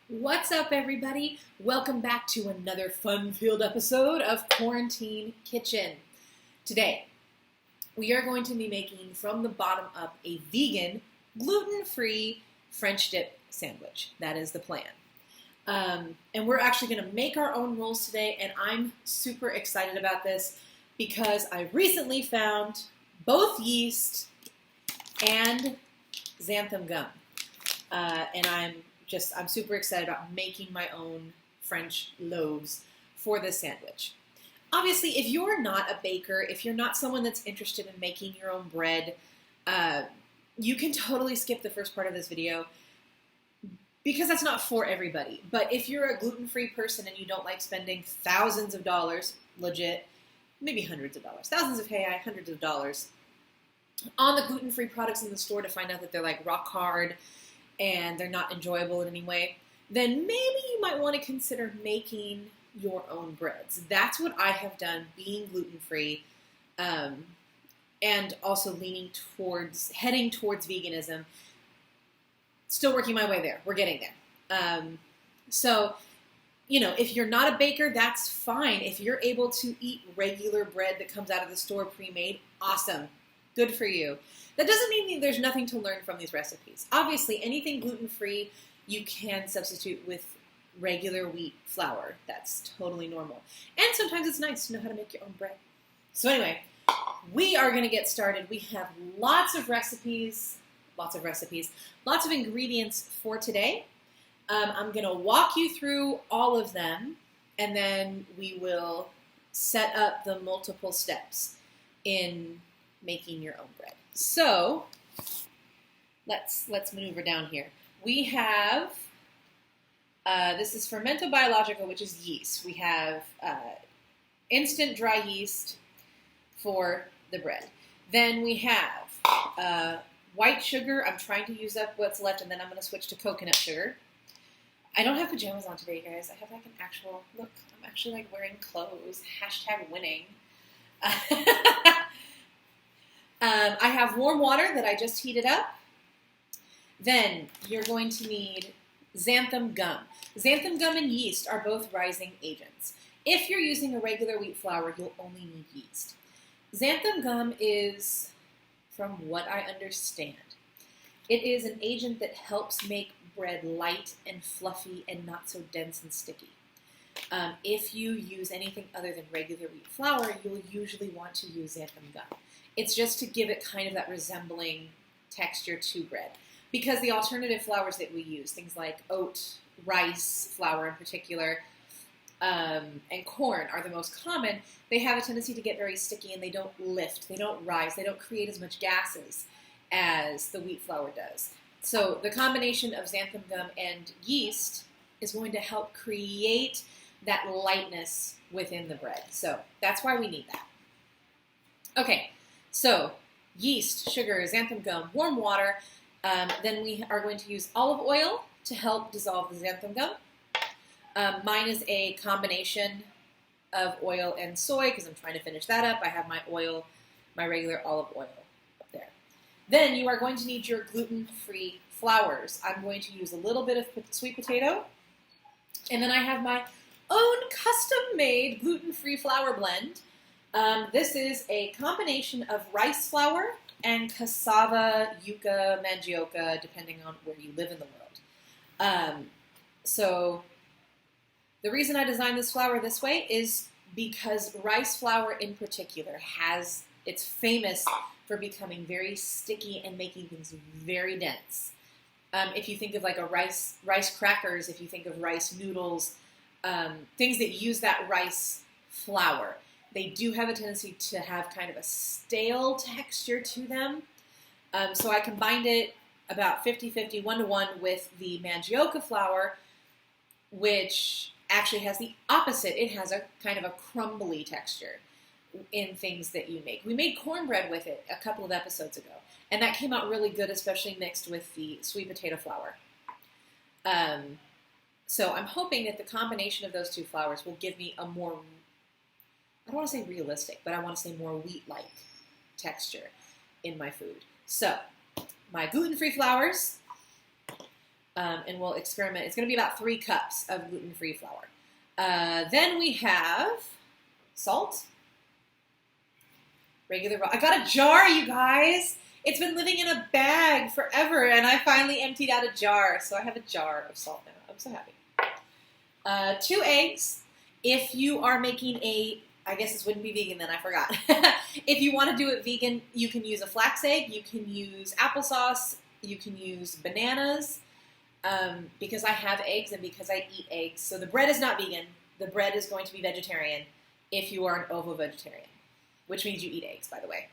What's up, everybody? Welcome back to another fun-filled episode of Quarantine Kitchen. Today, we are going to be making from the bottom up a vegan, gluten-free French dip sandwich. That is the plan. And we're actually going to make our own rolls today, and I'm super excited about this because I recently found both yeast and xanthan gum. And I'm super excited about making my own French loaves for this sandwich. Obviously, if you're not a baker, if you're not someone that's interested in making your own bread, you can totally skip the first part of this video because that's not for everybody. But if you're a gluten-free person and you don't like spending thousands of dollars, legit, maybe hundreds of dollars, thousands of hundreds of dollars on the gluten-free products in the store to find out that they're like rock hard and they're not enjoyable in any way, then maybe you might want to consider making your own breads. That's what I have done, being gluten-free, and also heading towards veganism. Still working my way there. We're getting there. So, if you're not a baker, that's fine. If you're able to eat regular bread that comes out of the store pre-made, awesome. Good for you. That doesn't mean there's nothing to learn from these recipes. Obviously, anything gluten-free you can substitute with regular wheat flour. That's totally normal. And sometimes it's nice to know how to make your own bread. So anyway, we are going to get started. We have lots of ingredients for today. I'm going to walk you through all of them, and then we will set up the multiple steps in making your own bread. So let's maneuver down here. We have this is fermento biological, which is yeast. We have instant dry yeast for the bread. Then we have white sugar. I'm trying to use up what's left, and then I'm going to switch to coconut sugar. I don't have pajamas on today, guys. I have like an actual look. I'm actually like wearing clothes. #winning. I have warm water that I just heated up. Then you're going to need xanthan gum. Xanthan gum and yeast are both rising agents. If you're using a regular wheat flour, you'll only need yeast. Xanthan gum is, from what I understand, it is an agent that helps make bread light and fluffy and not so dense and sticky. If you use anything other than regular wheat flour, you'll usually want to use xanthan gum. It's just to give it kind of that resembling texture to bread. Because the alternative flours that we use, things like oat, rice flour in particular, and corn are the most common, they have a tendency to get very sticky and they don't lift, they don't rise, they don't create as much gases as the wheat flour does. So the combination of xanthan gum and yeast is going to help create that lightness within the bread. So that's why we need that. Okay. So, yeast, sugar, xanthan gum, warm water. Then we are going to use olive oil to help dissolve the xanthan gum. Mine is a combination of oil and soy because I'm trying to finish that up. I have my regular olive oil up there. Then you are going to need your gluten-free flours. I'm going to use a little bit of sweet potato. And then I have my own custom-made gluten-free flour blend. This is a combination of rice flour and cassava, yuca, mandioca, depending on where you live in the world. So the reason I designed this flour this way is because rice flour in particular it's famous for becoming very sticky and making things very dense. If you think of like a rice crackers, if you think of rice noodles, things that use that rice flour, they do have a tendency to have kind of a stale texture to them. So I combined it about 50-50, 1-to-1 with the mandioca flour, which actually has the opposite. It has a kind of a crumbly texture in things that you make. We made cornbread with it a couple of episodes ago, and that came out really good, especially mixed with the sweet potato flour. So I'm hoping that the combination of those two flours will give me a more, I don't want to say realistic, but I want to say more wheat-like texture in my food. So, my gluten-free flours, and we'll experiment. It's going to be about 3 cups of gluten-free flour. Then we have salt, regular. I got a jar, you guys. It's been living in a bag forever, and I finally emptied out a jar, so I have a jar of salt now. I'm so happy. 2 eggs. If you are making I guess this wouldn't be vegan then, I forgot. If you want to do it vegan, you can use a flax egg, you can use applesauce, you can use bananas, because I have eggs and because I eat eggs. So the bread is not vegan. The bread is going to be vegetarian if you are an ovo-vegetarian, which means you eat eggs, by the way.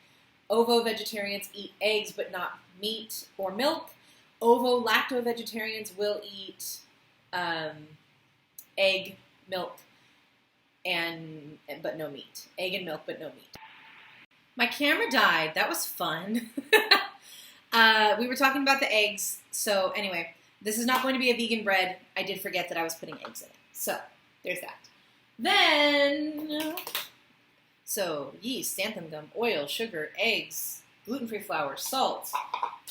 Ovo-vegetarians eat eggs but not meat or milk. Ovo-lacto-vegetarians will eat egg, milk, but no meat. Egg and milk, but no meat. My camera died. That was fun. We were talking about the eggs. So anyway, this is not going to be a vegan bread. I did forget that I was putting eggs in it. So there's that. Then, so yeast, xanthan gum, oil, sugar, eggs, gluten-free flour, salt.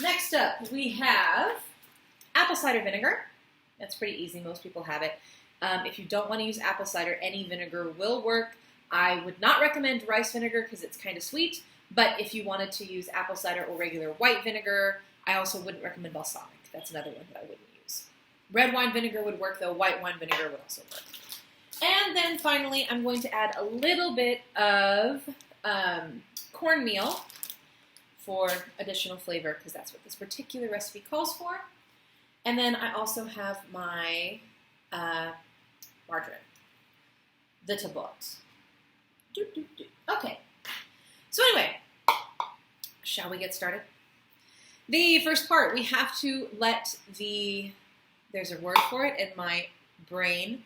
Next up, we have apple cider vinegar. That's pretty easy. Most people have it. If you don't want to use apple cider, any vinegar will work. I would not recommend rice vinegar because it's kind of sweet, but if you wanted to use apple cider or regular white vinegar, I also wouldn't recommend balsamic. That's another one that I wouldn't use. Red wine vinegar would work, though. White wine vinegar would also work. And then finally, I'm going to add a little bit of cornmeal for additional flavor because that's what this particular recipe calls for. And then I also have my margarine, the tabot. Okay. So anyway, shall we get started? The first part, we have to let there's a word for it, and my brain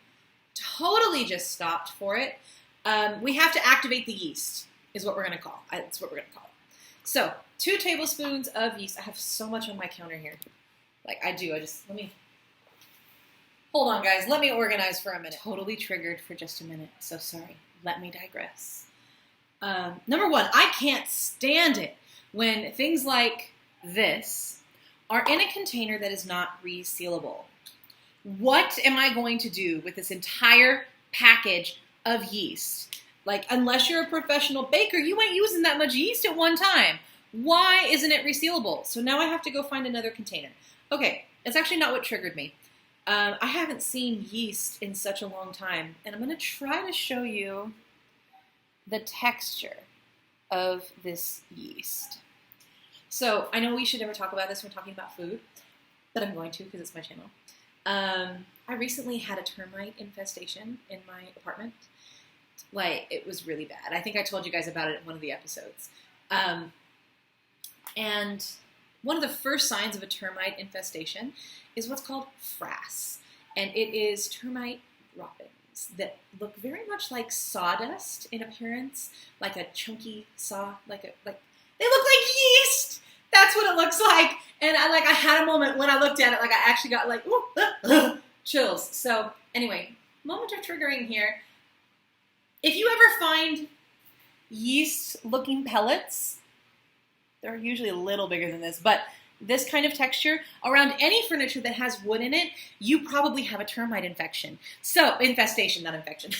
totally just stopped for it. We have to activate the yeast, is what we're going to call it. That's what we're going to call it. So, 2 tablespoons of yeast. I have so much on my counter here. Like, let me, hold on, guys. Let me organize for a minute. Totally triggered for just a minute, so sorry. Let me digress. Number 1, I can't stand it when things like this are in a container that is not resealable. What am I going to do with this entire package of yeast? Like, unless you're a professional baker, you ain't using that much yeast at one time. Why isn't it resealable? So now I have to go find another container. Okay, it's actually not what triggered me. I haven't seen yeast in such a long time, and I'm going to try to show you the texture of this yeast. So I know we should never talk about this when we're talking about food, but I'm going to because it's my channel. I recently had a termite infestation in my apartment. Like, it was really bad. I think I told you guys about it in one of the episodes. And one of the first signs of a termite infestation is what's called frass. And it is termite droppings that look very much like sawdust in appearance, like a chunky saw, they look like yeast. That's what it looks like. And I had a moment when I looked at it, like I actually got like chills. So anyway, moment of triggering here. If you ever find yeast-looking pellets, they're usually a little bigger than this, but this kind of texture around any furniture that has wood in it, you probably have a termite infestation. So, infestation, not infection.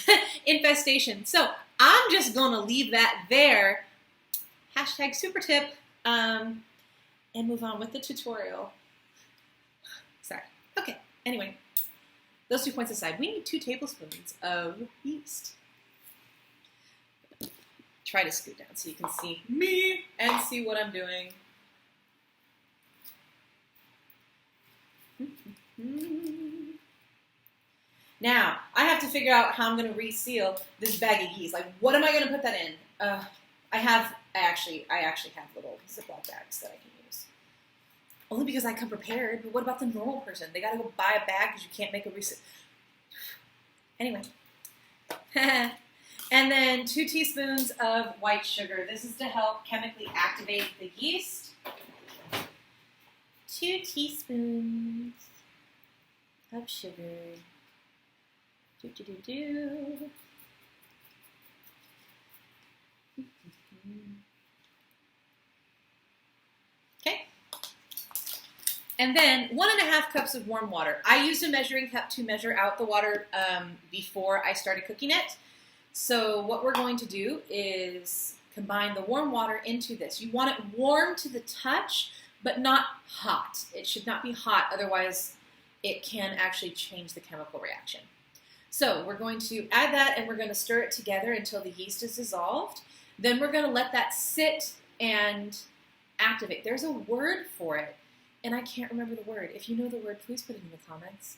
Infestation. So, I'm just going to leave that there. Hashtag super tip. And move on with the tutorial. Sorry. Okay. Anyway, those 2 points aside, we need 2 tablespoons of yeast. Try to scoot down so you can see me and see what I'm doing. Now, I have to figure out how I'm going to reseal this bag of yeast. Like, what am I going to put that in? I actually have little Ziploc bags that I can use. Only because I come prepared, but what about the normal person? They got to go buy a bag because you can't make a reseal. Anyway. And then 2 teaspoons of white sugar. This is to help chemically activate the yeast. 2 teaspoons of sugar. Okay. And then 1.5 cups of warm water. I used a measuring cup to measure out the water before I started cooking it. So what we're going to do is combine the warm water into this. You want it warm to the touch, but not hot. It should not be hot, otherwise it can actually change the chemical reaction. So we're going to add that and we're going to stir it together until the yeast is dissolved. Then we're going to let that sit and activate. There's a word for it, and I can't remember the word. If you know the word, please put it in the comments.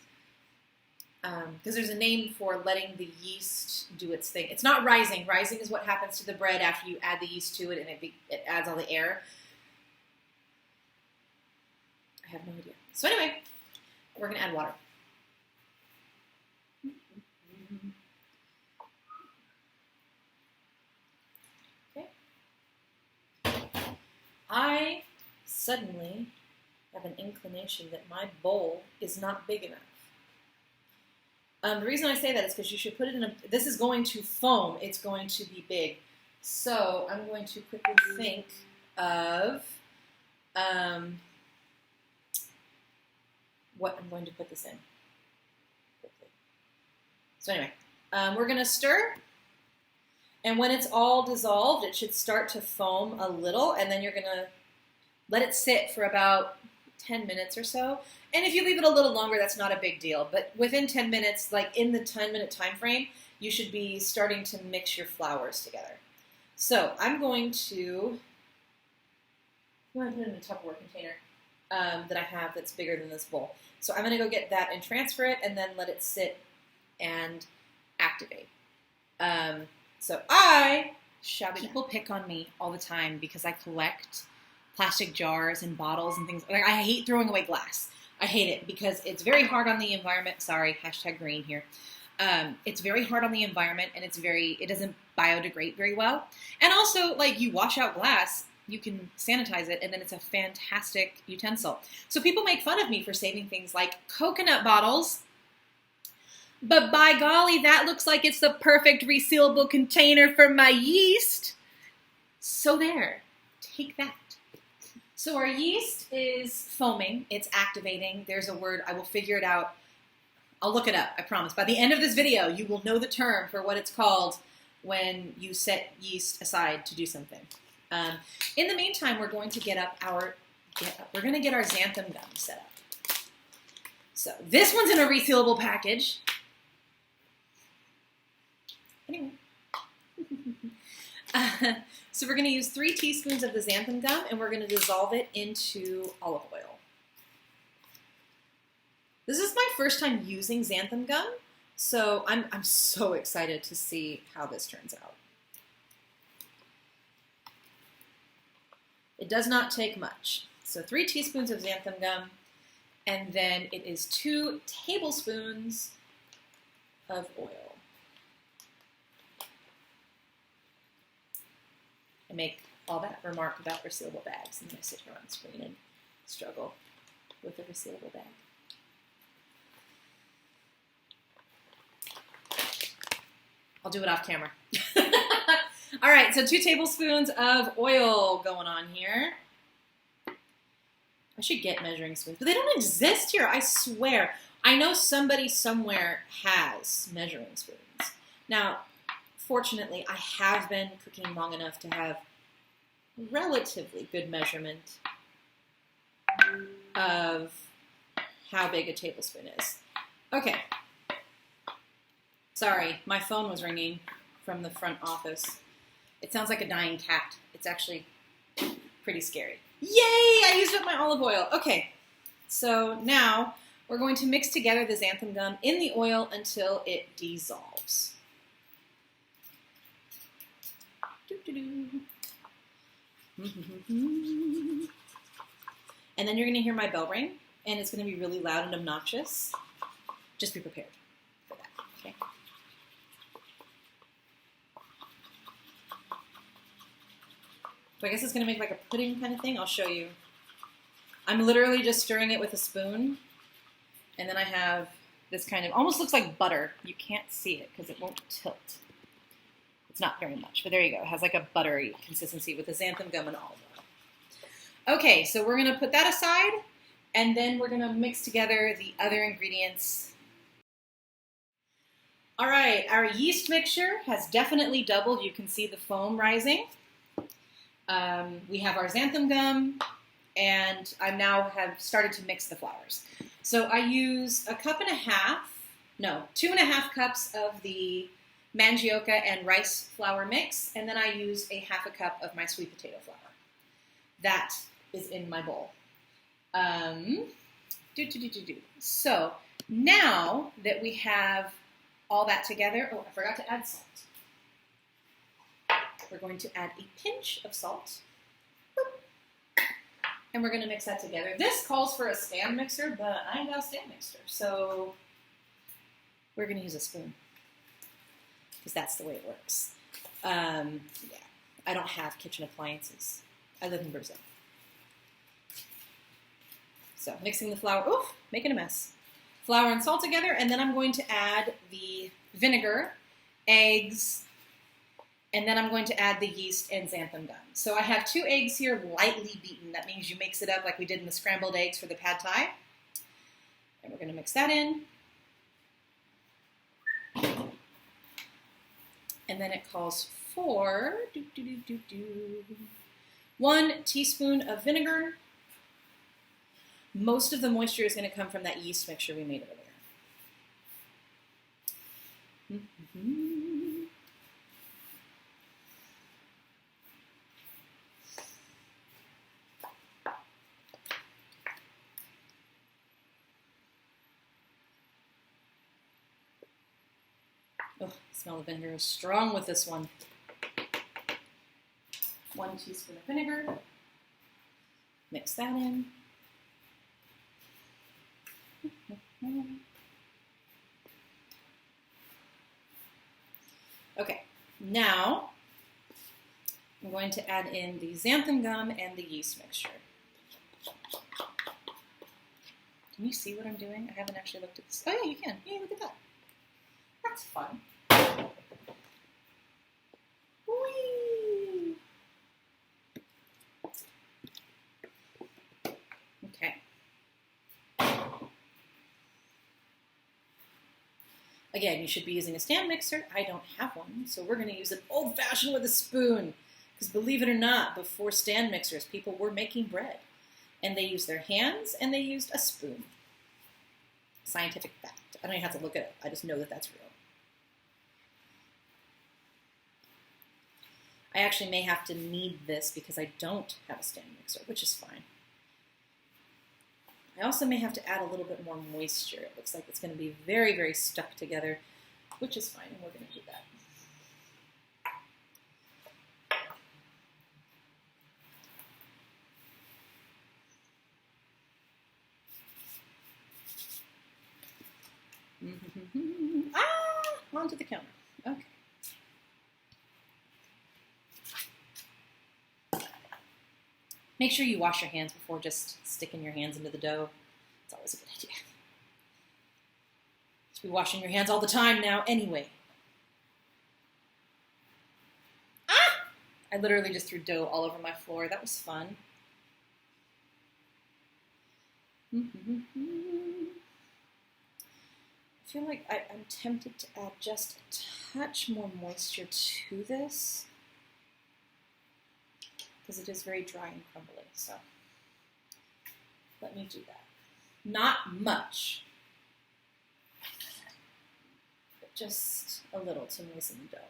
Because there's a name for letting the yeast do its thing. It's not rising. Rising is what happens to the bread after you add the yeast to it and it adds all the air. I have no idea. So anyway, we're going to add water. Okay. I suddenly have an inclination that my bowl is not big enough. The reason I say that is because you should put it in a, this is going to foam, it's going to be big. So I'm going to quickly think of what I'm going to put this in. Quickly. So anyway, we're going to stir, and when it's all dissolved, it should start to foam a little, and then you're going to let it sit for about 10 minutes or so. And if you leave it a little longer, that's not a big deal. But within 10 minutes, like in the 10-minute time frame, you should be starting to mix your flours together. So I'm going to put it in a Tupperware container that I have that's bigger than this bowl. So I'm going to go get that and transfer it and then let it sit and activate. So I shall be People pick on me all the time because I collect plastic jars and bottles and things. Like, I hate throwing away glass. I hate it because it's very hard on the environment. Sorry, hashtag green here. It's very hard on the environment, and it doesn't biodegrade very well. And also, like, you wash out glass, you can sanitize it, and then it's a fantastic utensil. So people make fun of me for saving things like coconut bottles, but by golly, that looks like it's the perfect resealable container for my yeast. So there, take that. So our yeast is foaming, it's activating. There's a word, I will figure it out. I'll look it up, I promise. By the end of this video, you will know the term for what it's called when you set yeast aside to do something. In the meantime, we're going to get our xanthan gum set up. So this one's in a resealable package. Anyway. So we're going to use 3 teaspoons of the xanthan gum, and we're going to dissolve it into olive oil. This is my first time using xanthan gum, so I'm so excited to see how this turns out. It does not take much. So 3 teaspoons of xanthan gum, and then it is 2 tablespoons of oil. I make all that remark about resealable bags, and I sit here on screen and struggle with a resealable bag. I'll do it off camera. All right, so 2 tablespoons of oil going on here. I should get measuring spoons, but they don't exist here, I swear. I know somebody somewhere has measuring spoons. Now, fortunately, I have been cooking long enough to have relatively good measurement of how big a tablespoon is. Okay. Sorry, my phone was ringing from the front office. It sounds like a dying cat. It's actually pretty scary. Yay! I used up my olive oil. Okay, so now we're going to mix together the xanthan gum in the oil until it dissolves. And then you're going to hear my bell ring, and it's going to be really loud and obnoxious. Just be prepared for that, okay? So I guess it's going to make like a pudding kind of thing. I'll show you. I'm literally just stirring it with a spoon, and then I have this kind of, almost looks like butter. You can't see it because it won't tilt. It's not very much, but there you go. It has like a buttery consistency with the xanthan gum and olive oil. Okay, so we're going to put that aside, And then we're going to mix together the other ingredients. All right, our yeast mixture has definitely doubled. You can see the foam rising. We have our xanthan gum, and I now have started to mix the flours. So I use 2.5 cups of the mandioca and rice flour mix, and then I use a 1/2 cup of my sweet potato flour. That is in my bowl. So now that we have all that together, oh, I forgot to add salt. We're going to add a pinch of salt. And we're going to mix that together. This calls for a stand mixer, but I ain't got a stand mixer. So we're going to use a spoon because that's the way it works. Yeah, I don't have kitchen appliances. I live in Brazil. So mixing the flour, oof, making a mess. Flour and salt together, and then I'm going to add the vinegar, eggs, and then I'm going to add the yeast and xanthan gum. So I have 2 eggs here, lightly beaten. That means you mix it up like we did in the scrambled eggs for the pad thai. And we're going to mix that in. And then it calls for 1 teaspoon of vinegar. Most of the moisture is going to come from that yeast mixture we made earlier. Oh, the smell of vinegar is strong with this one. 1 teaspoon of vinegar. Mix that in. Okay, now I'm going to add in the xanthan gum and the yeast mixture. Can you see what I'm doing? I haven't actually looked at this. Oh yeah, you can. Yeah, look at that. That's fun. Whee! Okay. Again, you should be using a stand mixer. I don't have one, so we're going to use an old-fashioned with a spoon. Because believe it or not, before stand mixers, people were making bread. And they used their hands, and they used a spoon. Scientific fact. I don't even have to look at it. I just know that that's real. I actually may have to knead this because I don't have a stand mixer, which is fine. I also may have to add a little bit more moisture. It looks like it's going to be very, very stuck together, which is fine, and we're going to do that. Onto the counter. Okay. Make sure you wash your hands before just sticking your hands into the dough. It's always a good idea. You should be washing your hands all the time now anyway. I literally just threw dough all over my floor. That was fun. I feel like I'm tempted to add just a touch more moisture to this because it is very dry and crumbly. So let me do that. Not much, but just a little to moisten the dough.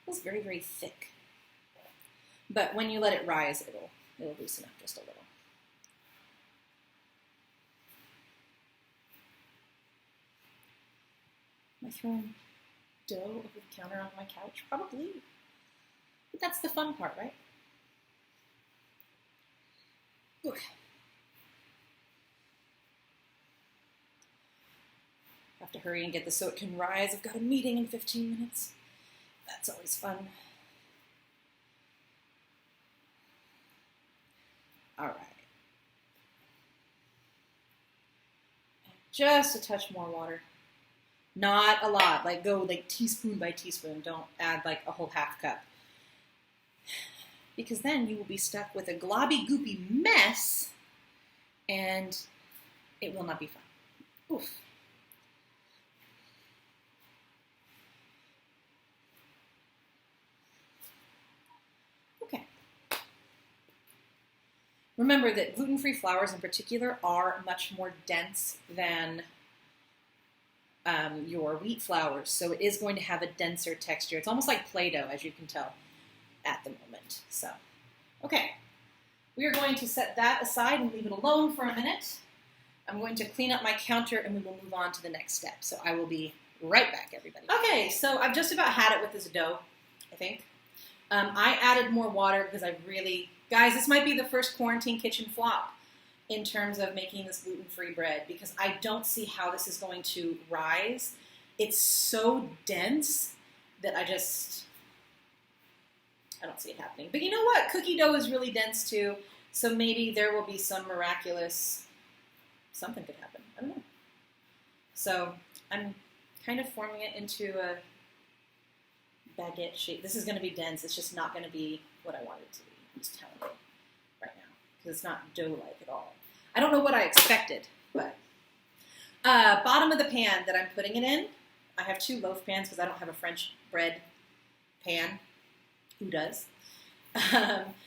It's very, very thick. But when you let it rise, it'll loosen up just a little. Am I throwing dough over the counter on my couch? Probably. But that's the fun part, right? Okay. I have to hurry and get this so it can rise. I've got a meeting in 15 minutes. That's always fun. All right. And just a touch more water. Not a lot. Like go like teaspoon by teaspoon. Don't add like a whole half cup. Because then you will be stuck with a globby goopy mess and it will not be fun. Oof. Okay. Remember that gluten-free flours in particular are much more dense than your wheat flours, so it is going to have a denser texture. It's almost like Play-Doh, as you can tell at the moment. So, okay. We are going to set that aside and leave it alone for a minute. I'm going to clean up my counter and we will move on to the next step. So I will be right back, everybody. Okay, so I've just about had it with this dough, I think. I added more water because I really, guys, this might be the first quarantine kitchen flop in terms of making this gluten-free bread because I don't see how this is going to rise. It's so dense that I don't see it happening. But you know what? Cookie dough is really dense too, so maybe there will be some miraculous, something could happen. I don't know. So I'm kind of forming it into a baguette shape. This is going to be dense. It's just not going to be what I want it to be. I'm just telling you right now because it's not dough-like at all. I don't know what I expected, but bottom of the pan that I'm putting it in, I have 2 loaf pans because I don't have a French bread pan. Who does?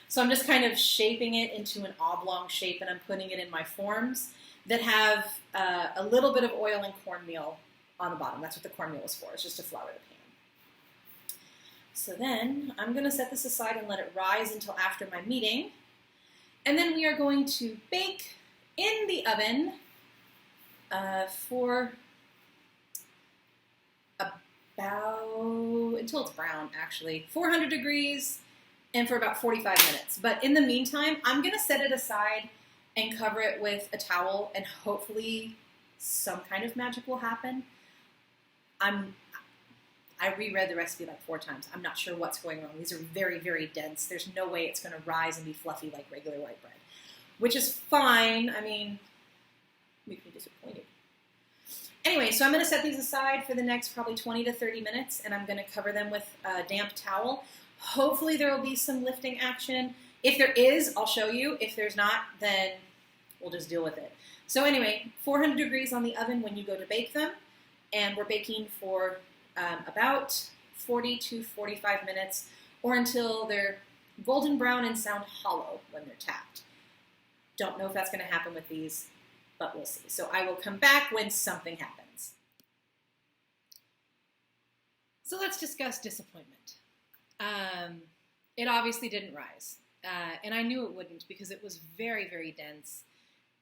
So I'm just kind of shaping it into an oblong shape, and I'm putting it in my forms that have a little bit of oil and cornmeal on the bottom. That's what the cornmeal is for. It's just to flour the pan. So then I'm going to set this aside and let it rise until after my meeting. And then we are going to bake in the oven for until it's brown, actually. 400 degrees and for about 45 minutes. But in the meantime, I'm going to set it aside and cover it with a towel, and hopefully some kind of magic will happen. I reread the recipe like 4 times. I'm not sure what's going wrong. These are very, very dense. There's no way it's going to rise and be fluffy like regular white bread, which is fine. I mean, make me disappointed. Anyway, so I'm going to set these aside for the next probably 20 to 30 minutes, and I'm going to cover them with a damp towel. Hopefully there will be some lifting action. If there is, I'll show you. If there's not, then we'll just deal with it. So anyway, 400 degrees on the oven when you go to bake them, and we're baking for about 40 to 45 minutes, or until they're golden brown and sound hollow when they're tapped. Don't know if that's going to happen with these, but we'll see. So I will come back when something happens. So let's discuss disappointment. It obviously didn't rise, and I knew it wouldn't because it was very, very dense.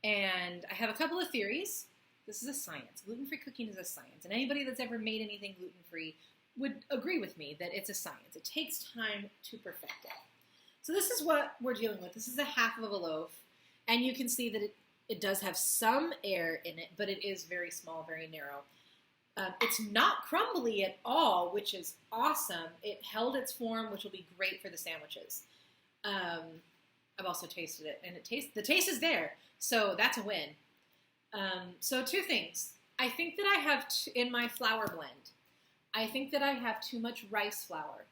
And I have a couple of theories. This is a science. Gluten-free cooking is a science, and anybody that's ever made anything gluten-free would agree with me that it's a science. It takes time to perfect it. So this is what we're dealing with. This is a half of a loaf, and you can see that it does have some air in it, but it is very small, very narrow. It's not crumbly at all, which is awesome. It held its form, which will be great for the sandwiches. I've also tasted it, and the taste is there, so that's a win. So 2 things. I think that I have, in my flour blend, I think that I have too much rice flour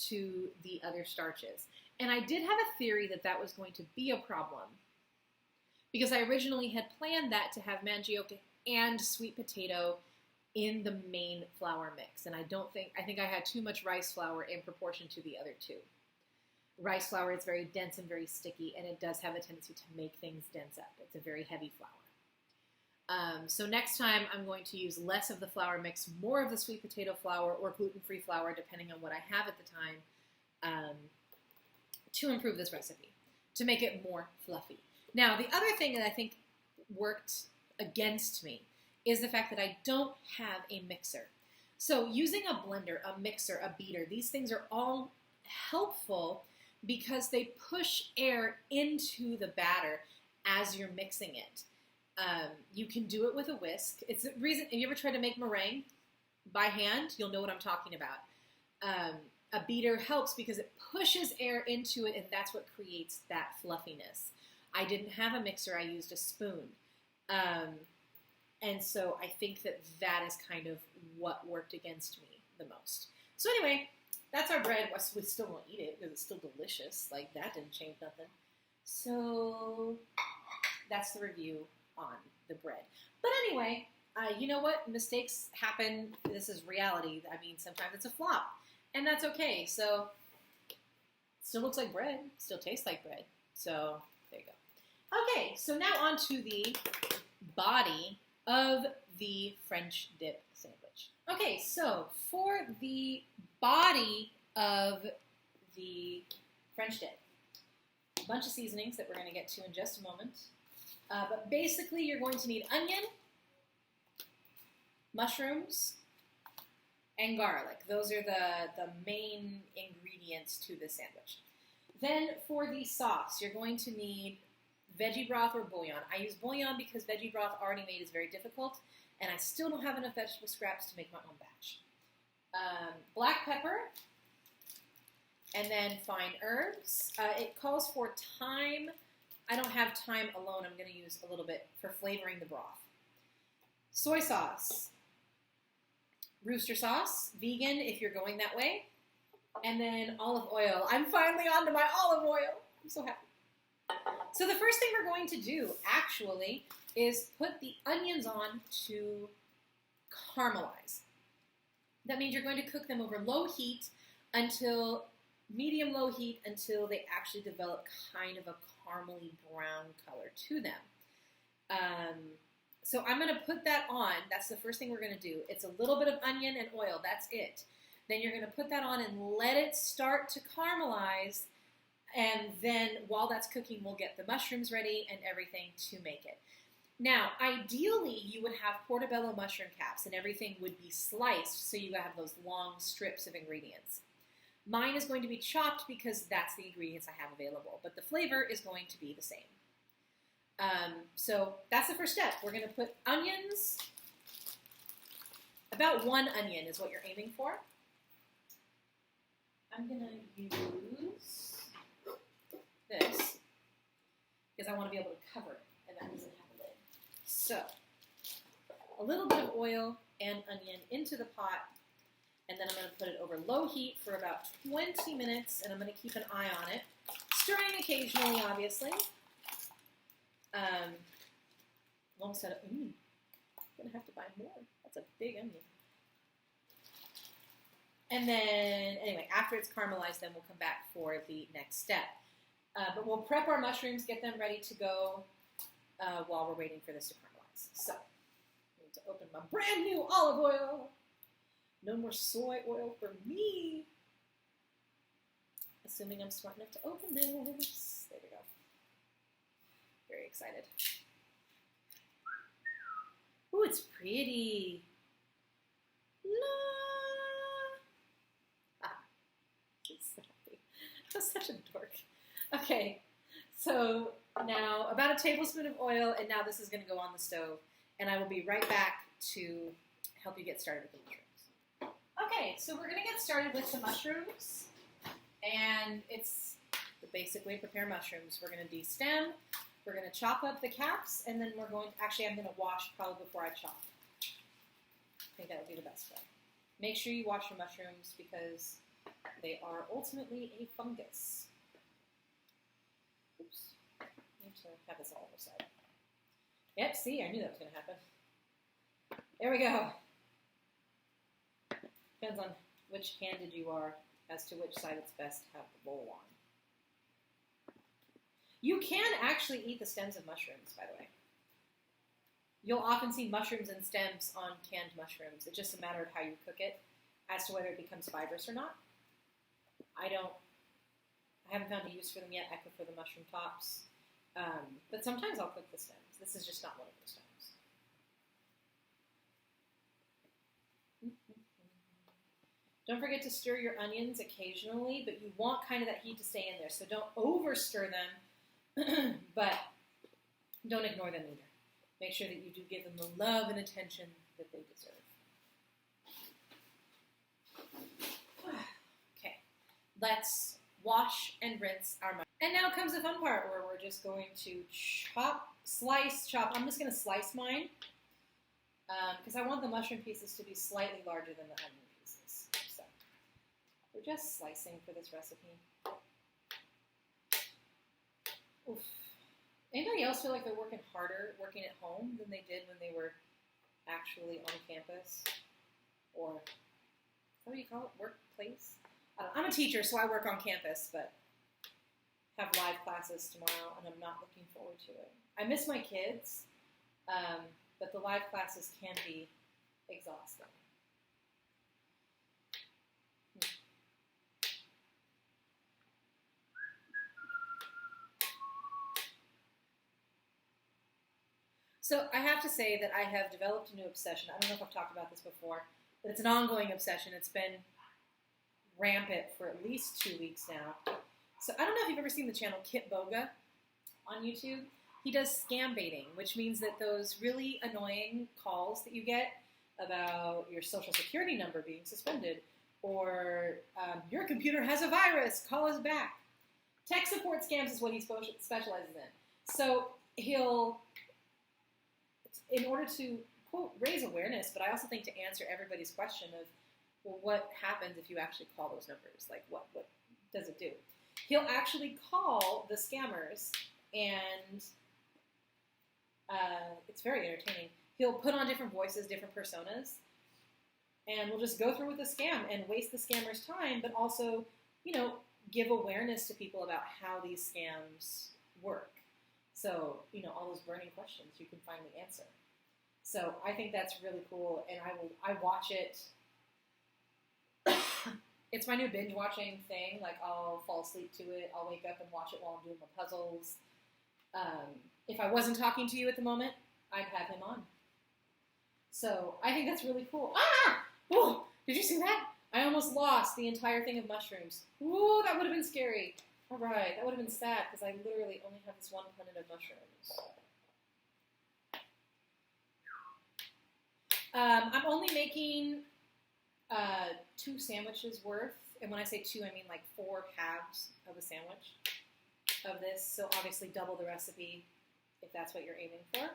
to the other starches. And I did have a theory that that was going to be a problem because I originally had planned that to have mandioca and sweet potato in the main flour mix. And I think I had too much rice flour in proportion to the other 2. Rice flour is very dense and very sticky, and it does have a tendency to make things dense up. It's a very heavy flour. So next time I'm going to use less of the flour mix, more of the sweet potato flour or gluten-free flour, depending on what I have at the time, to improve this recipe, to make it more fluffy. Now, the other thing that I think worked against me is the fact that I don't have a mixer. So using a blender, a mixer, a beater, these things are all helpful because they push air into the batter as you're mixing it. You can do it with a whisk. It's the reason, if you ever try to make meringue by hand, you'll know what I'm talking about. A beater helps because it pushes air into it, and that's what creates that fluffiness. I didn't have a mixer. I used a spoon. And so I think that that is kind of what worked against me the most. So anyway, that's our bread. We still won't eat it because it's still delicious. Like, that didn't change nothing. So that's the review on the bread. But anyway, you know what? Mistakes happen. This is reality. I mean, sometimes it's a flop. And that's okay. So it still looks like bread. Still tastes like bread. So there you go. Okay, so now on to the body of the French dip sandwich. Okay, so for the body of the French dip, a bunch of seasonings that we're going to get to in just a moment. But basically, you're going to need onion, mushrooms, and garlic. Those are the main ingredients to this sandwich. Then for the sauce, you're going to need veggie broth or bouillon. I use bouillon because veggie broth already made is very difficult, and I still don't have enough vegetable scraps to make my own batch. Black pepper, and then fine herbs. It calls for thyme. I don't have thyme alone. I'm going to use a little bit for flavoring the broth. Soy sauce, rooster sauce, vegan if you're going that way, and then olive oil. I'm finally on to my olive oil. I'm so happy. So the first thing we're going to do, actually, is put the onions on to caramelize. That means you're going to cook them over low heat until medium-low heat until they actually develop kind of a caramely brown color to them. So I'm going to put that on. That's the first thing we're going to do. It's a little bit of onion and oil. That's it. Then you're going to put that on and let it start to caramelize. And then while that's cooking, we'll get the mushrooms ready and everything to make it. Now, ideally, you would have portobello mushroom caps and everything would be sliced so you have those long strips of ingredients. Mine is going to be chopped because that's the ingredients I have available, but the flavor is going to be the same. So that's the first step. We're going to put onions. About 1 onion is what you're aiming for. I'm going to use this because I want to be able to cover it, and that doesn't have a lid. So a little bit of oil and onion into the pot, and then I'm going to put it over low heat for about 20 minutes, and I'm going to keep an eye on it, stirring occasionally, obviously. Almost said, I'm going to have to buy more. That's a big onion. And then, anyway, after it's caramelized, then we'll come back for the next step. But we'll prep our mushrooms, get them ready to go while we're waiting for this to caramelize. So, I need to open my brand new olive oil. No more soy oil for me. Assuming I'm smart enough to open this. There we go. Very excited. Ooh, it's pretty. La. Ah, it's so happy. I was such a dork. Okay, so now about a tablespoon of oil, and now this is going to go on the stove, and I will be right back to help you get started with the mushrooms. Okay, so we're going to get started with the mushrooms, and it's the basic way to prepare mushrooms. We're going to destem, we're going to chop up the caps, and then we're going to, actually I'm going to wash probably before I chop. I think that would be the best way. Make sure you wash your mushrooms because they are ultimately a fungus. Oops. I need to have this all over the side. Yep, see, I knew that was going to happen. There we go. Depends on which handed you are as to which side it's best to have the bowl on. You can actually eat the stems of mushrooms, by the way. You'll often see mushrooms and stems on canned mushrooms. It's just a matter of how you cook it as to whether it becomes fibrous or not. I haven't found a use for them yet. I prefer the mushroom tops. But sometimes I'll cook the stems. This is just not one of those stems. Don't forget to stir your onions occasionally, but you want kind of that heat to stay in there. So don't over stir them, but don't ignore them either. Make sure that you do give them the love and attention that they deserve. Okay, let's wash and rinse our mushrooms. And now comes the fun part where we're just going to chop. I'm just going to slice mine because I want the mushroom pieces to be slightly larger than the onion pieces. So we're just slicing for this recipe. Oof. Anybody else feel like they're working harder working at home than they did when they were actually on campus? Or what do you call it? Workplace? I'm a teacher, so I work on campus, but have live classes tomorrow, and I'm not looking forward to it. I miss my kids, but the live classes can be exhausting. So I have to say that I have developed a new obsession. I don't know if I've talked about this before, but it's an ongoing obsession. It's been rampant for at least 2 weeks now. So I don't know if you've ever seen the channel Kit Boga on YouTube. He does scam baiting, which means that those really annoying calls that you get about your social security number being suspended or your computer has a virus, call us back. Tech support scams is what he specializes in. So he'll, in order to, quote, raise awareness, but I also think to answer everybody's question of, well, what happens if you actually call those numbers? Like, what does it do? He'll actually call the scammers, and it's very entertaining. He'll put on different voices, different personas, and we'll just go through with the scam and waste the scammer's time, but also, give awareness to people about how these scams work. So, all those burning questions you can finally answer. So I think that's really cool, and I watch it. It's my new binge watching thing. Like, I'll fall asleep to it. I'll wake up and watch it while I'm doing my puzzles. If I wasn't talking to you at the moment, I'd have him on. So I think that's really cool. Ah! Ooh, did you see that? I almost lost the entire thing of mushrooms. Ooh, that would have been scary. All right, that would have been sad because I literally only have this one punnet of mushrooms. I'm only making 2 sandwiches worth, and when I say 2, I mean like 4 halves of a sandwich of this. So obviously double the recipe if that's what you're aiming for.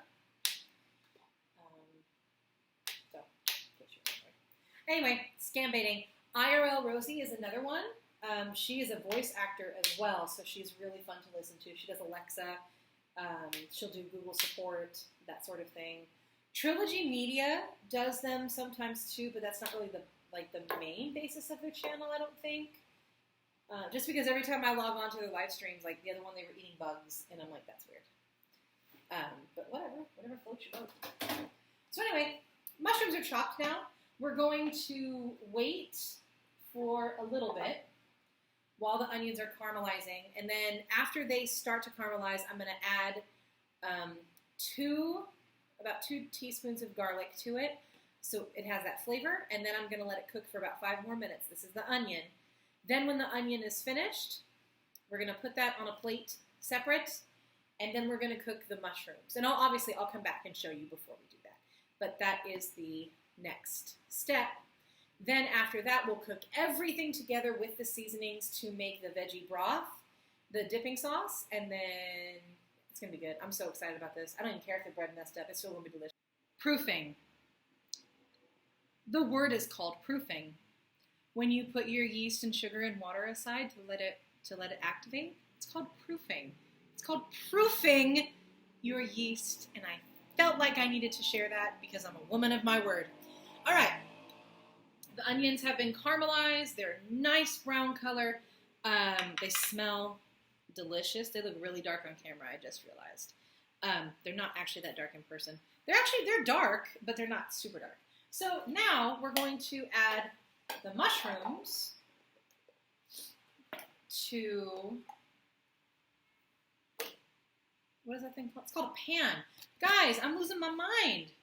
Anyway, scam baiting. IRL Rosie is another one. She is a voice actor as well, so she's really fun to listen to. She does Alexa. She'll do Google support, that sort of thing. Trilogy Media does them sometimes too, but that's not really the main basis of their channel, I don't think. Just because every time I log on to their live streams, like the other one, they were eating bugs, and I'm like, that's weird. But whatever floats your boat. So anyway, mushrooms are chopped now. We're going to wait for a little bit while the onions are caramelizing, and then after they start to caramelize, I'm going to add about 2 teaspoons of garlic to it, so it has that flavor, and then I'm going to let it cook for about 5 more minutes. This is the onion. Then when the onion is finished, we're going to put that on a plate separate, and then we're going to cook the mushrooms. And I'll come back and show you before we do that. But that is the next step. Then after that, we'll cook everything together with the seasonings to make the veggie broth, the dipping sauce, and then it's going to be good. I'm so excited about this. I don't even care if the bread messed up. It's still going to be delicious. Proofing. The word is called proofing. When you put your yeast and sugar and water aside to let it activate, it's called proofing. It's called proofing your yeast, and I felt like I needed to share that because I'm a woman of my word. All right. The onions have been caramelized. They're a nice brown color. They smell delicious. They look really dark on camera, I just realized. They're not actually that dark in person. They're dark, but they're not super dark. So now we're going to add the mushrooms to, what is that thing called? It's called a pan. Guys, I'm losing my mind.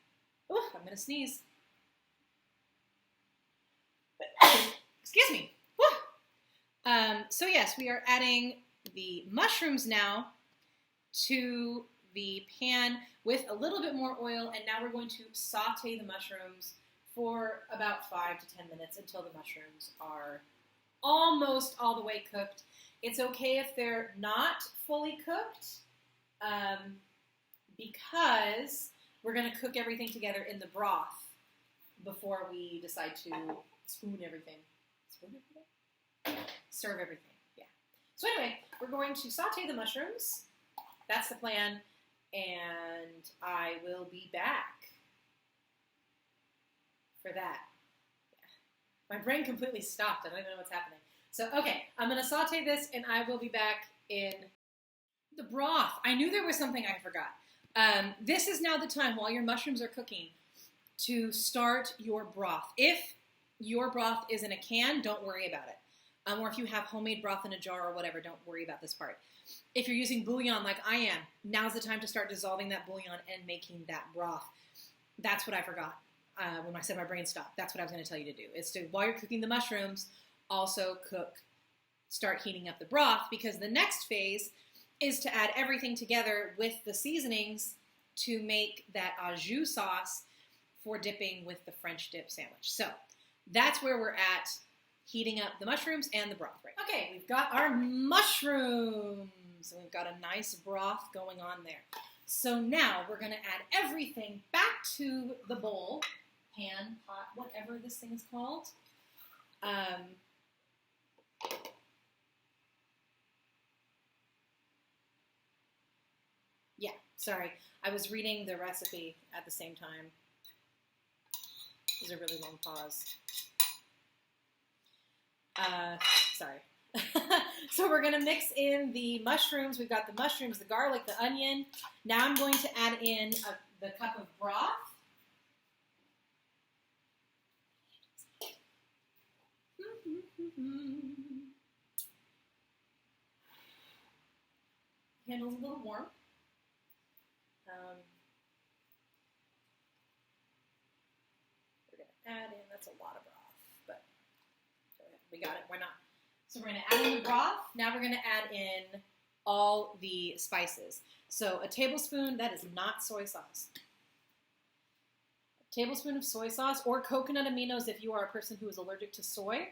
Oh, I'm going to sneeze. Excuse me. So yes, we are adding the mushrooms now to the pan with a little bit more oil, and now we're going to saute the mushrooms for about 5 to 10 minutes until the mushrooms are almost all the way cooked. It's okay if they're not fully cooked, because we're going to cook everything together in the broth before we decide to spoon everything. Spoon everything? Serve everything, yeah. So anyway, we're going to saute the mushrooms. That's the plan. And I will be back for that. Yeah. My brain completely stopped. I don't even know what's happening. So, okay, I'm going to saute this, and I will be back in the broth. I knew there was something I forgot. This is now the time, while your mushrooms are cooking, to start your broth. If your broth is in a can, don't worry about it. Or if you have homemade broth in a jar or whatever, don't worry about this part. If you're using bouillon like I am, now's the time to start dissolving that bouillon and making that broth. That's what I forgot when I said my brain stopped. That's what I was going to tell you to do, is to, while you're cooking the mushrooms, also start heating up the broth, because the next phase is to add everything together with the seasonings to make that au jus sauce for dipping with the French dip sandwich. So that's where we're at, heating up the mushrooms and the broth. Right. Okay, we've got our mushrooms. We've got a nice broth going on there. So now we're going to add everything back to the bowl, pan, pot, whatever this thing is called. Yeah, sorry. I was reading the recipe at the same time. It was a really long pause. Sorry. So we're going to mix in the mushrooms. We've got the mushrooms, the garlic, the onion. Now I'm going to add in the cup of broth. Handle's a little warm. We're going to add in, that's a lot of broth, but we got it, why not? So we're going to add in the broth. Now we're going to add in all the spices. So a tablespoon, that is not soy sauce. A tablespoon of soy sauce, or coconut aminos if you are a person who is allergic to soy.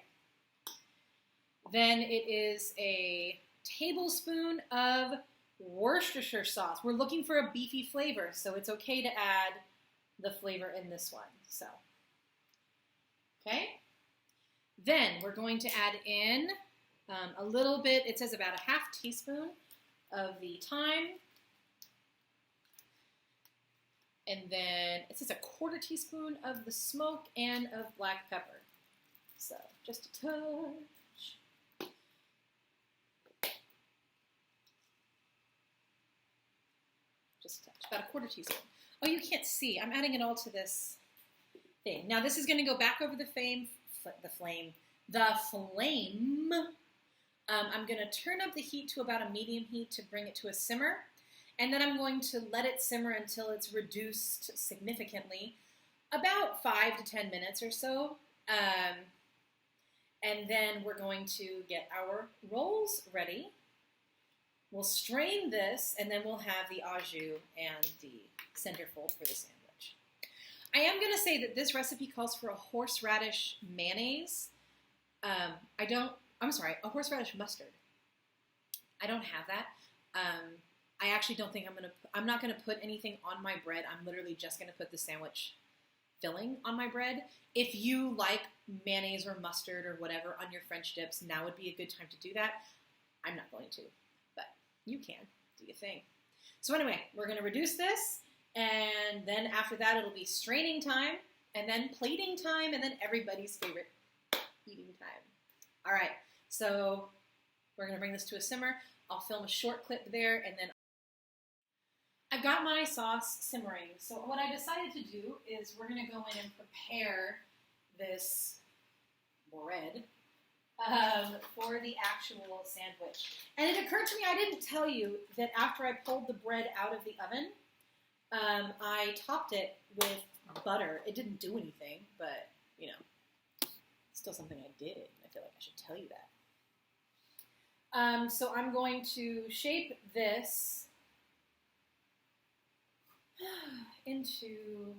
Then it is a tablespoon of Worcestershire sauce. We're looking for a beefy flavor, so it's okay to add the flavor in this one. So, okay. Then we're going to add in a little bit, it says about a half teaspoon of the thyme. And then it says a quarter teaspoon of the smoke and of black pepper. So just a touch. Just a touch, about a quarter teaspoon. Oh, you can't see. I'm adding it all to this thing. Now this is going to go back over the flame. I'm going to turn up the heat to about a medium heat to bring it to a simmer. And then I'm going to let it simmer until it's reduced significantly, about 5 to 10 minutes or so. And then we're going to get our rolls ready. We'll strain this, and then we'll have the au jus and the centerfold for the sandwich. I am going to say that this recipe calls for a horseradish mayonnaise. A horseradish mustard. I don't have that. I actually don't think I'm not going to put anything on my bread. I'm literally just going to put the sandwich filling on my bread. If you like mayonnaise or mustard or whatever on your French dips, now would be a good time to do that. I'm not going to, but you can. Do your thing. So anyway, we're going to reduce this, and then after that it'll be straining time, and then plating time, and then everybody's favorite eating time. All right, so we're going to bring this to a simmer. I'll film a short clip there, and then I've got my sauce simmering. So what I decided to do is we're going to go in and prepare this bread for the actual sandwich. And it occurred to me, I didn't tell you that after I pulled the bread out of the oven, I topped it with butter. It didn't do anything, but, you know, still something I did. I feel like I should tell you that. So I'm going to shape this into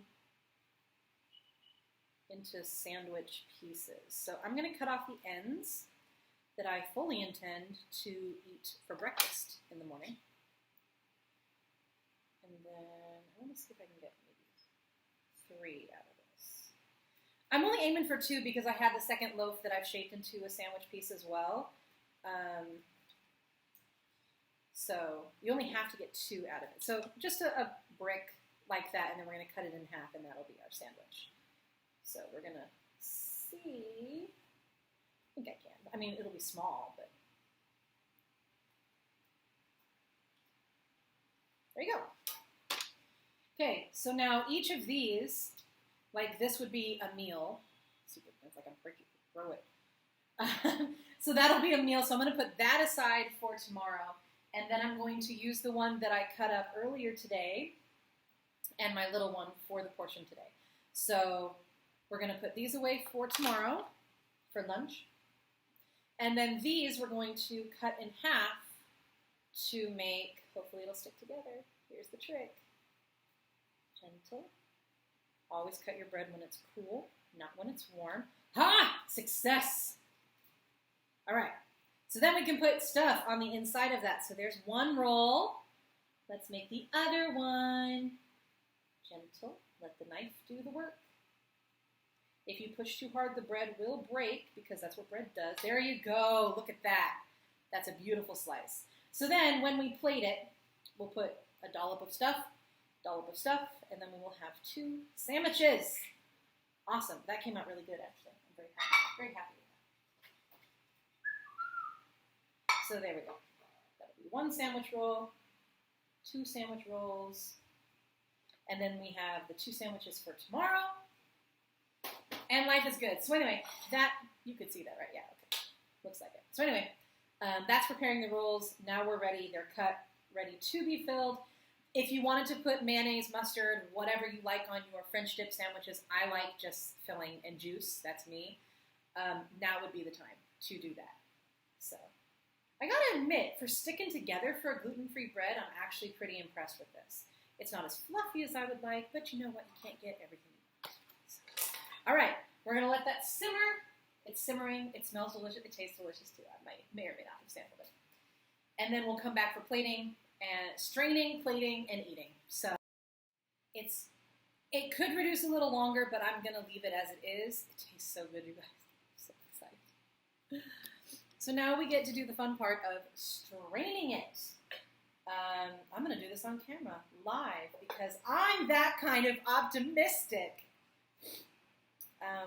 sandwich pieces. So I'm going to cut off the ends that I fully intend to eat for breakfast in the morning. And then I want to see if I can get maybe 3 out of this. I'm only aiming for 2 because I have the second loaf that I've shaped into a sandwich piece as well. So you only have to get 2 out of it. So just a brick like that, and then we're going to cut it in half, and that'll be our sandwich. So we're going to see. I think I can. I mean, it'll be small, but there you go. Okay, so now each of these, like this would be a meal. Super, it's like I'm freaking throw it. So that'll be a meal. So I'm going to put that aside for tomorrow. And then I'm going to use the one that I cut up earlier today and my little one for the portion today. So we're going to put these away for tomorrow for lunch. And then these we're going to cut in half to make, hopefully it'll stick together. Here's the trick. Gentle. Always cut your bread when it's cool, not when it's warm. Ha! Success! All right. So then we can put stuff on the inside of that. So there's one roll. Let's make the other one. Gentle. Let the knife do the work. If you push too hard, the bread will break because that's what bread does. There you go. Look at that. That's a beautiful slice. So then when we plate it, we'll put a dollop of stuff, and then we will have 2 sandwiches. Awesome. That came out really good, actually. I'm very happy. Very happy with that. So there we go. That'll be 1 sandwich roll, 2 sandwich rolls, and then we have the 2 sandwiches for tomorrow. And life is good. So anyway, that, you could see that, right? Yeah, okay. Looks like it. So anyway, that's preparing the rolls. Now we're ready. They're cut, ready to be filled. If you wanted to put mayonnaise, mustard, whatever you like on your French dip sandwiches, I like just filling and juice. That's me. Now would be the time to do that. So I gotta admit, for sticking together for a gluten-free bread, I'm actually pretty impressed with this. It's not as fluffy as I would like, but you know what? You can't get everything you want. So, all right, we're gonna let that simmer. It's simmering. It smells delicious. It tastes delicious too. I may or may not have sampled it. And then we'll come back for plating and straining, plating, and eating. So it could reduce a little longer, but I'm gonna leave it as it is. It tastes so good, you guys. I'm so excited. So now we get to do the fun part of straining it. I'm going to do this on camera, live, because I'm that kind of optimistic.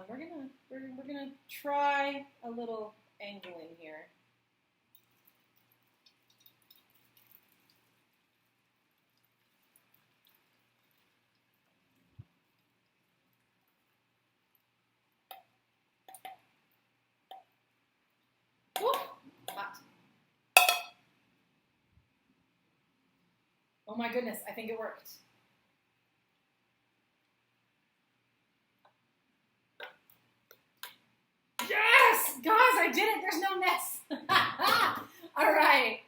We're gonna try a little angling here. Woo! Hot. Oh my goodness, I think it worked. Yes! Guys, I did it! There's no mess! All right.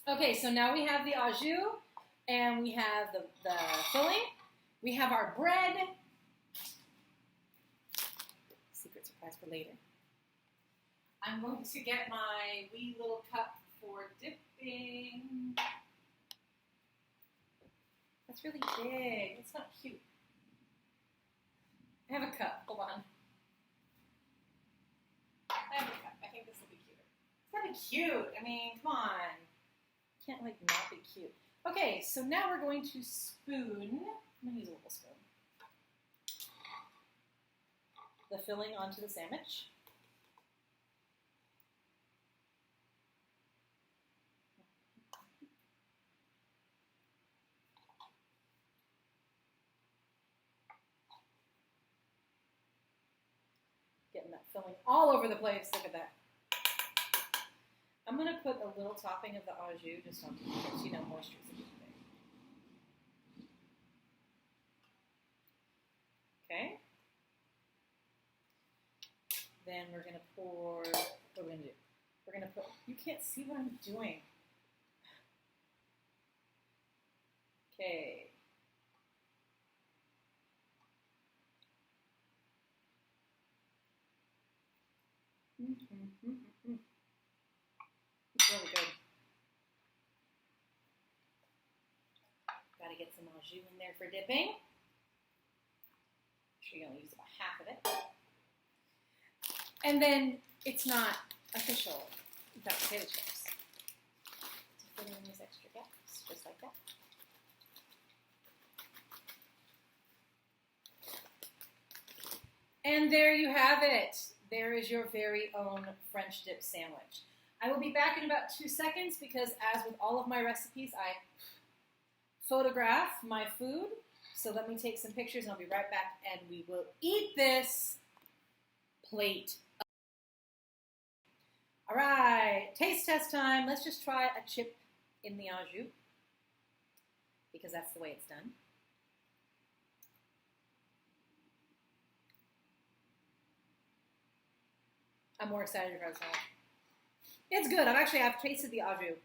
Okay, so now we have the au jus, and we have the filling. We have our bread. Secret surprise for later. I'm going to get my wee little cup for dipping. That's really big. It's not cute. I have a cup. Hold on. I have a cup. I think this will be cuter. It's gotta be cute. I mean, come on. Can't, like, not be cute. Okay, so now we're going to spoon. I'm going to use a little spoon. The filling onto the sandwich. Getting that filling all over the place. Look at that. I'm going to put a little topping of the au jus just on because, you know, moisture is a good thing. Okay. Then we're going to pour, what are we going to do? We're going to put, you can't see what I'm doing. Okay. It's really good. Got to get some au jus in there for dipping. sure you only use about half of it. And then it's not official without potato chips. To fill in these extra gaps, just like that. And there you have it. There is your very own French dip sandwich. I will be back in about 2 seconds because, as with all of my recipes, I photograph my food. So let me take some pictures and I'll be right back and we will eat this plate. All right, taste test time. Let's just try a chip in the au jus because that's the way it's done. I'm more excited for this one. It's good. I've tasted the au jus.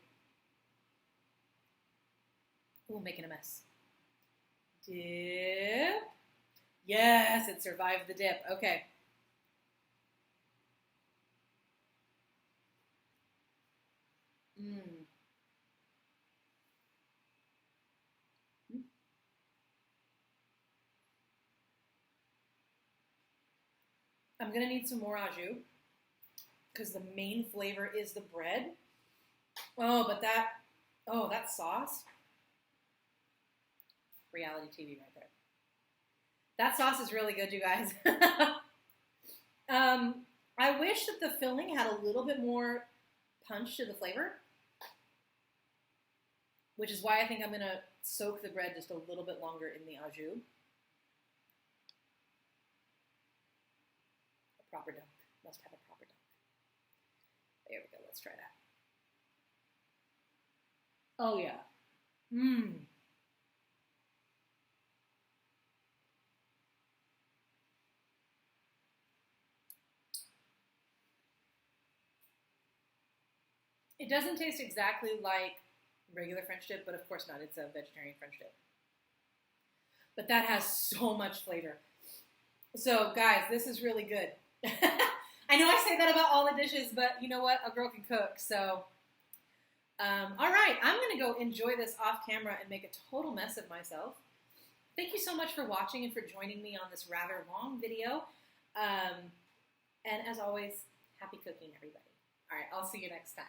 Ooh, making a mess. Dip. Yes, it survived the dip. Okay. I'm going to need some more au jus because the main flavor is the bread. Oh, but that sauce. Reality TV right there. That sauce is really good, you guys. I wish that the filling had a little bit more punch to the flavor, which is why I think I'm going to soak the bread just a little bit longer in the au jus. A proper dunk. Must have a proper dunk. There we go. Let's try that. Oh, yeah. Mmm. It doesn't taste exactly like regular French dip, but of course not. It's a vegetarian French dip. But that has so much flavor. So, guys, this is really good. I know I say that about all the dishes, but you know what? A girl can cook. So, all right. I'm going to go enjoy this off camera and make a total mess of myself. Thank you so much for watching and for joining me on this rather long video. And as always, happy cooking, everybody. All right. I'll see you next time.